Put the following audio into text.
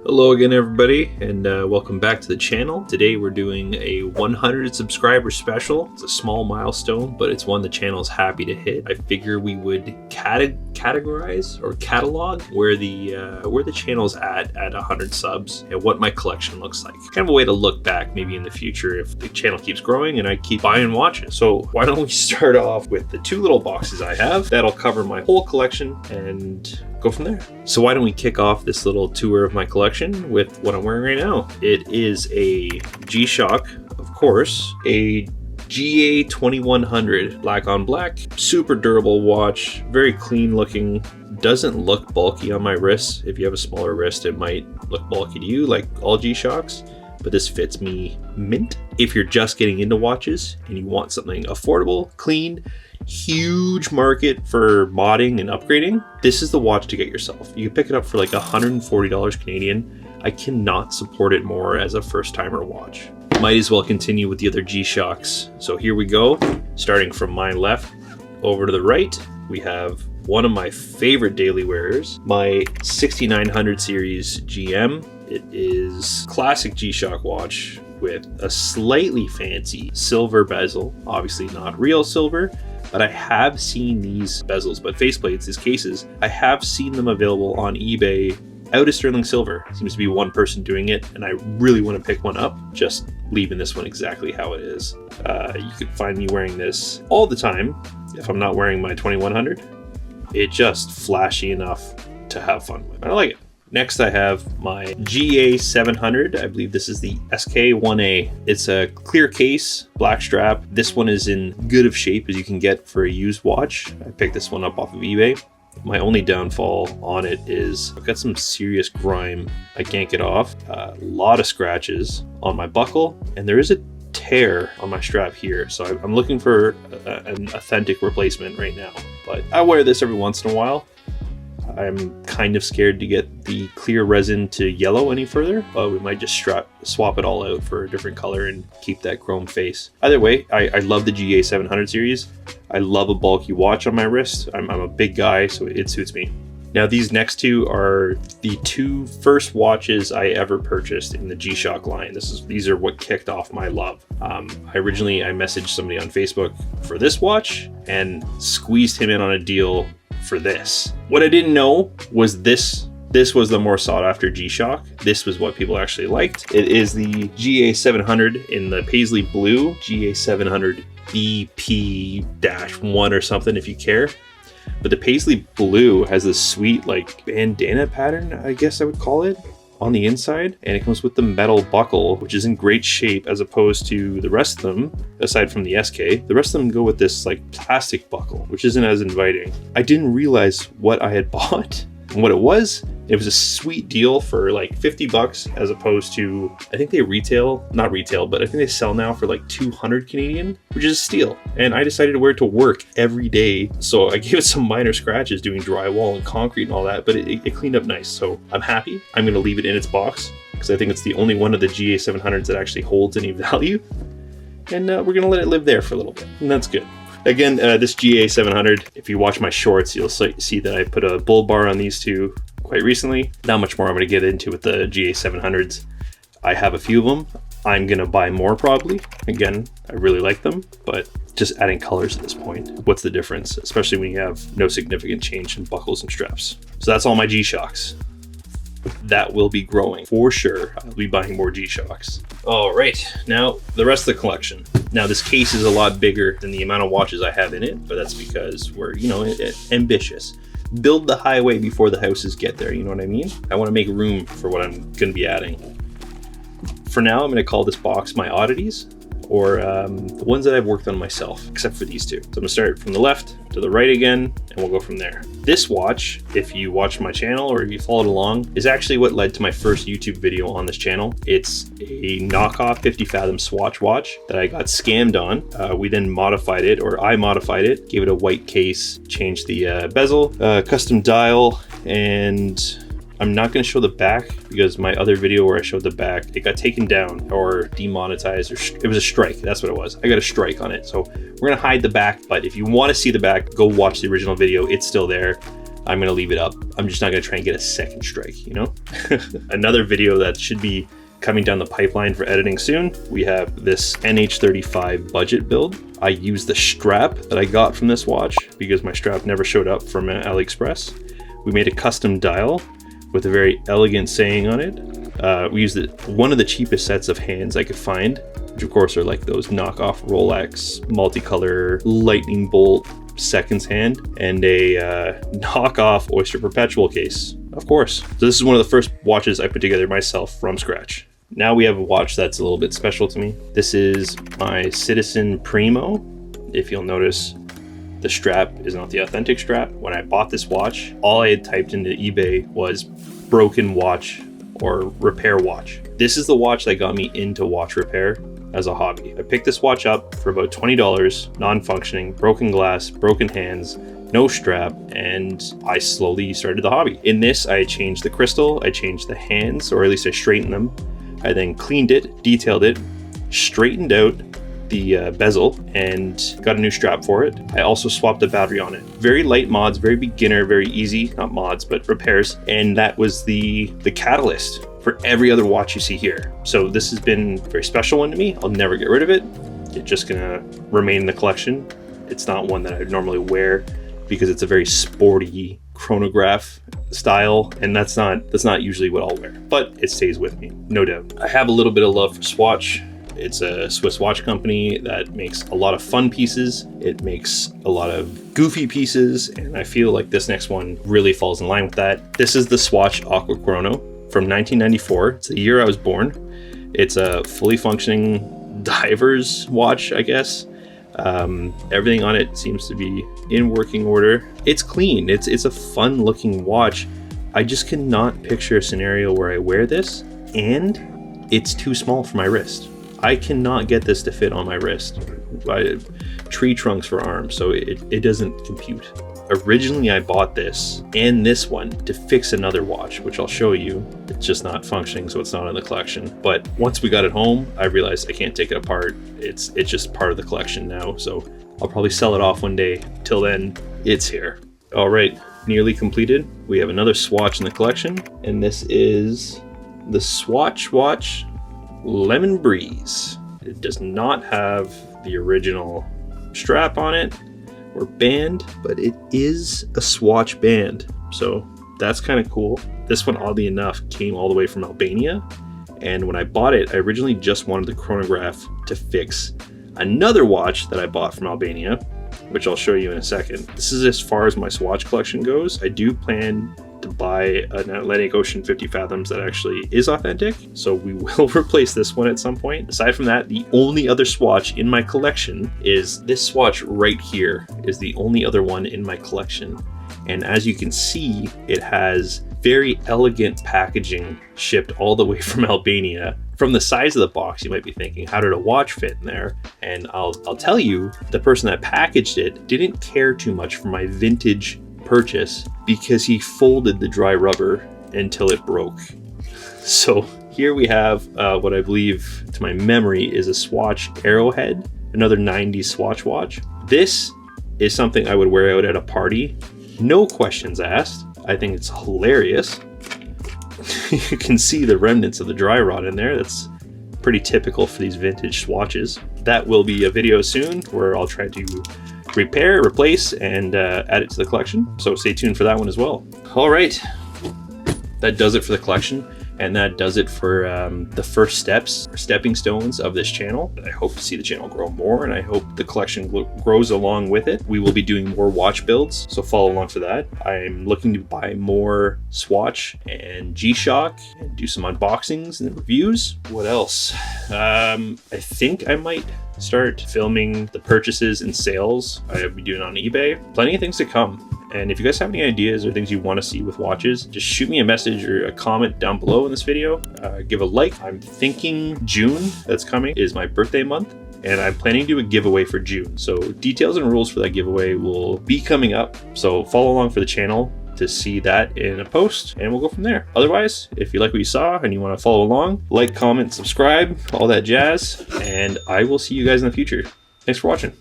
Hello again everybody, and welcome back to the channel. Today we're doing a 100 subscriber special. It's a small milestone, but it's one the channel's happy to hit. I figure we would categorize or catalog where the channel's at 100 subs and what my collection looks like. Kind of a way to look back maybe in the future if the channel keeps growing and I keep buying watches. So why don't we start off with the two little boxes I have. That'll cover my whole collection and go from there. So why don't we kick off this little tour of my collection with what I'm wearing right now. It is a G-Shock, of course, a GA 2100 black on black, super durable watch, very clean looking, doesn't look bulky on my wrist. If you have a smaller wrist, it might look bulky to you like all G-Shocks, but this fits me mint. If you're just getting into watches and you want something affordable, clean, huge market for modding and upgrading, this is the watch to get yourself. You can pick it up for like $140 Canadian. I cannot support it more as a first timer watch. Might as well continue with the other G-Shocks. So here we go, starting from my left over to the right, we have one of my favorite daily wearers, my 6900 series GM. It is classic G-Shock watch with a slightly fancy silver bezel, obviously not real silver, but I have seen these bezels, but faceplates, these cases, I have seen them available on eBay out of sterling silver. Seems to be one person doing it, and I really want to pick one up, just leaving this one exactly how it is. You could find me wearing this all the time if I'm not wearing my 2100. It's just flashy enough to have fun with. I like it. Next I have my GA 700. I believe this is the SK1A. It's a clear case, black strap. This one is in good of shape as you can get for a used watch. I picked this one up off of eBay. My only downfall on it is I've got some serious grime I can't get off. A lot of scratches on my buckle, and there is a tear on my strap here. So I'm looking for an authentic replacement right now. But I wear this every once in a while. I'm kind of scared to get the clear resin to yellow any further, but we might just swap it all out for a different color and keep that chrome face. Either way, I love the GA 700 series. I love a bulky watch on my wrist. I'm a big guy, so it suits me. Now these next two are the two first watches I ever purchased in the G-Shock line. These are what kicked off my love. I messaged somebody on Facebook for this watch and squeezed him in on a deal for this. What I didn't know was this was the more sought after G-Shock. This was what people actually liked. It is the GA 700 in the paisley blue, GA 700 BP-1 or something if you care. But the paisley blue has this sweet like bandana pattern, I guess I would call it, on the inside, and it comes with the metal buckle, which is in great shape as opposed to the rest of them. Aside from the SK, the rest of them go with this like plastic buckle, which isn't as inviting. I didn't realize what I had bought and what it was. It was a sweet deal for like 50 bucks as opposed to, I think they not retail, but I think they sell now for like 200 Canadian, which is a steal. And I decided to wear it to work every day. So I gave it some minor scratches doing drywall and concrete and all that, but it cleaned up nice. So I'm happy. I'm gonna leave it in its box because I think it's the only one of the GA 700s that actually holds any value. And we're gonna let it live there for a little bit, and that's good. Again, this GA 700, if you watch my shorts, you'll see that I put a bull bar on these two quite recently. Not much more I'm going to get into with the GA 700s. I have a few of them. I'm going to buy more probably. Again, I really like them, but just adding colors at this point. What's the difference? Especially when you have no significant change in buckles and straps. So that's all my G-Shocks. That will be growing for sure. I'll be buying more G-Shocks. All right, now the rest of the collection. Now this case is a lot bigger than the amount of watches I have in it, but that's because we're, ambitious. Build the highway before the houses get there, you know what I mean? I want to make room for what I'm going to be adding. For now, I'm going to call this box my oddities, or the ones that I've worked on myself, except for these two. So I'm going to start from the left to the right again, and we'll go from there. This watch, if you watch my channel or if you followed along, is actually what led to my first YouTube video on this channel. It's a knockoff 50 Fathom Swatch watch that I got scammed on. We then modified it, or I modified it, gave it a white case, changed the bezel, custom dial, and I'm not going to show the back because my other video where I showed the back, it got taken down or demonetized, or it was a strike. That's what it was. I got a strike on it. So we're going to hide the back, but if you want to see the back, go watch the original video. It's still there. I'm gonna leave it up. I'm just not gonna try and get a second strike, you know? Another video that should be coming down the pipeline for editing soon. We have this NH35 budget build. I used the strap that I got from this watch because my strap never showed up from AliExpress. We made a custom dial with a very elegant saying on it. We used one of the cheapest sets of hands I could find, which of course are like those knockoff Rolex multicolor lightning bolt seconds hand, and a knockoff Oyster Perpetual case, of course. So this is one of the first watches I put together myself from scratch. Now we have a watch that's a little bit special to me. This is my Citizen Primo. If you'll notice, the strap is not the authentic strap. When I bought this watch, all I had typed into eBay was broken watch or repair watch. This is the watch that got me into watch repair as a hobby. I picked this watch up for about $20, non-functioning, broken glass, broken hands, no strap, and I slowly started the hobby. In this, I changed the crystal, I changed the hands, or at least I straightened them. I then cleaned it, detailed it, straightened out the bezel, and got a new strap for it. I also swapped the battery on it. Very light mods, very beginner, very easy, not mods, but repairs. And that was the catalyst for every other watch you see here. So this has been a very special one to me. I'll never get rid of it. It's just gonna remain in the collection. It's not one that I would normally wear because it's a very sporty chronograph style, and that's not usually what I'll wear, but it stays with me, no doubt. I have a little bit of love for Swatch. It's a Swiss watch company that makes a lot of fun pieces. It makes a lot of goofy pieces, and I feel like this next one really falls in line with that. This is the Swatch Aqua Chrono from 1994. It's the year I was born. It's a fully functioning diver's watch, I guess. Everything on it seems to be in working order. It's clean. It's a fun looking watch. I just cannot picture a scenario where I wear this and it's too small for my wrist. I cannot get this to fit on my wrist. Tree trunks for arms, so it doesn't compute. Originally, I bought this and this one to fix another watch, which I'll show you. It's just not functioning, so it's not in the collection. But once we got it home, I realized I can't take it apart. It's just part of the collection now, so I'll probably sell it off one day. Till then, it's here. All right, nearly completed. We have another Swatch in the collection, and this is the Swatch watch Lemon Breeze. It does not have the original strap on it or band, but it is a Swatch band, so that's kind of cool. This one, oddly enough, came all the way from Albania, and when I bought it, I originally just wanted the chronograph to fix another watch that I bought from Albania, which I'll show you in a second. This is as far as my Swatch collection goes. I do plan to buy an Atlantic Ocean 50 Fathoms that actually is authentic, so we will replace this one at some point. Aside from that, the only other Swatch in my collection is this Swatch right here, is the only other one in my collection. And as you can see, it has very elegant packaging shipped all the way from Albania. From the size of the box, you might be thinking, how did a watch fit in there? And I'll tell you, the person that packaged it didn't care too much for my vintage purchase because he folded the dry rubber until it broke. So here we have what I believe, to my memory, is a Swatch Arrowhead, another 90s Swatch watch. This is something I would wear out at a party, no questions asked. I think it's hilarious. You can see the remnants of the dry rot in there. That's pretty typical for these vintage Swatches. That will be a video soon where I'll try to repair, replace, and add it to the collection. So stay tuned for that one as well. All right, that does it for the collection. And that does it for the first stepping stones of this channel. I hope to see the channel grow more, and I hope the collection grows along with it. We will be doing more watch builds, so follow along for that. I'm looking to buy more Swatch and G-Shock and do some unboxings and reviews. What else? I think I might start filming the purchases and sales I'll be doing on eBay. Plenty of things to come. And if you guys have any ideas or things you want to see with watches, just shoot me a message or a comment down below in this video. Give a like. I'm thinking June that's coming is my birthday month, and I'm planning to do a giveaway for June. So details and rules for that giveaway will be coming up. So follow along for the channel to see that in a post, and we'll go from there. Otherwise, if you like what you saw and you want to follow along, like, comment, subscribe, all that jazz, and I will see you guys in the future. Thanks for watching.